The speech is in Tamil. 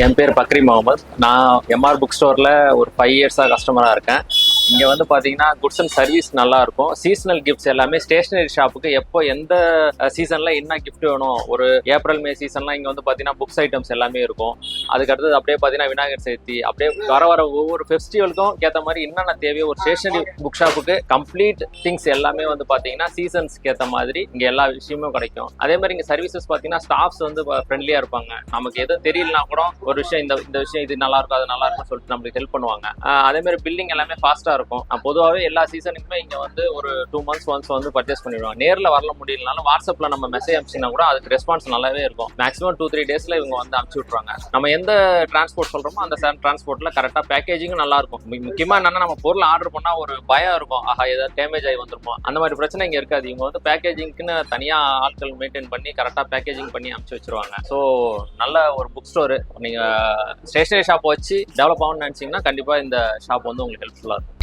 என் பேர் பக்ரி முகமது. நான் எம்ஆர் புக் ஸ்டோரில் ஒரு 5 இயர்ஸாக கஸ்டமராக இருக்கேன். இங்கே வந்து பார்த்தீங்கன்னா குட்ஸ் அண்ட் சர்வீஸ் நல்லா இருக்கும். சீசனல் கிஃப்ட்ஸ் எல்லாமே ஸ்டேஷனரி ஷாப்புக்கு எப்போ எந்த சீசனில் என்ன கிஃப்ட் வேணும், ஒரு ஏப்ரல் மே சீசன்லாம் இங்கே வந்து பார்த்தீங்கன்னா புக்ஸ் ஐட்டம்ஸ் எல்லாமே இருக்கும். அதுக்கடுத்தது அப்படியே பார்த்தீங்கன்னா விநாயகர் சதுர்த்தி, அப்படியே வர ஒவ்வொரு ஃபெஸ்டிவலுக்கும் ஏற்ற மாதிரி என்னென்ன தேவையோ ஒரு ஸ்டேஷனரி புக் ஷாப்புக்கு கம்ப்ளீட் திங்ஸ் எல்லாமே வந்து பார்த்தீங்கன்னா சீசன்ஸ்க்கு ஏற்ற மாதிரி இங்கே எல்லா விஷயமும் கிடைக்கும். அதே மாதிரி இங்கே சர்வீசஸ் பார்த்தீங்கன்னா ஸ்டாஃப்ஸ் வந்து ஃப்ரெண்ட்லியாக இருப்பாங்க. நமக்கு எதுவும் தெரியலனா கூட ஒரு விஷயம் இந்த விஷயம் இது நல்லா இருக்கும் அது நல்லா இருக்கும்னு சொல்லிட்டு நம்மளுக்கு ஹெல்ப் பண்ணுவாங்க. அதே மாதிரி பில்லிங் எல்லாமே ஃபாஸ்டா இருக்கும். பொதுவாகவே எல்லா சீசனுக்குமே இங்க வந்து ஒரு 2 months ஒன்ஸ் வந்து பர்ச்சேஸ் பண்ணிடுவாங்க. நேரில் வரல முடியலனாலும் வாட்ஸ்அப்ல நம்ம மெசேஜ் அனுப்பிச்சிங்கன்னா கூட அதுக்கு ரெஸ்பான்ஸ் நல்லாவே இருக்கும். மேக்ஸிமம் 2-3 டேஸ்ல இவங்க வந்து அனுப்பிச்சு விட்ருவாங்க. நம்ம எந்த டிரான்ஸ்போர்ட் சொல்றோமோ அந்த டிரான்ஸ்போர்ட்ல கரெக்டா பேக்கேஜிங்கும் நல்லா இருக்கும். முக்கியமா என்னன்னா நம்ம பொருள் ஆர்டர் பண்ணா ஒரு பயம் இருக்கும், ஆஹா ஏதாவது டேமேஜ் ஆகி வந்துருப்போம், அந்த மாதிரி பிரச்சனை இங்க இருக்காது. இவங்க வந்து பேக்கேஜிங்க்குன்னு தனியா ஆட்கள் மெயின்டைன் பண்ணி கரெக்டா பேக்கேஜிங் பண்ணி அனுப்பிச்சு வச்சிருவாங்க. ஸோ நல்ல ஒரு புக் ஸ்டோரு. நீங்க ஸ்டேஷனரி ஷாப் வச்சு டெவலப் ஆகணும்னு நினைச்சீங்கன்னா கண்டிப்பா இந்த ஷாப் வந்து உங்களுக்கு ஹெல்ப்ஃபுல்லா இருக்கும்.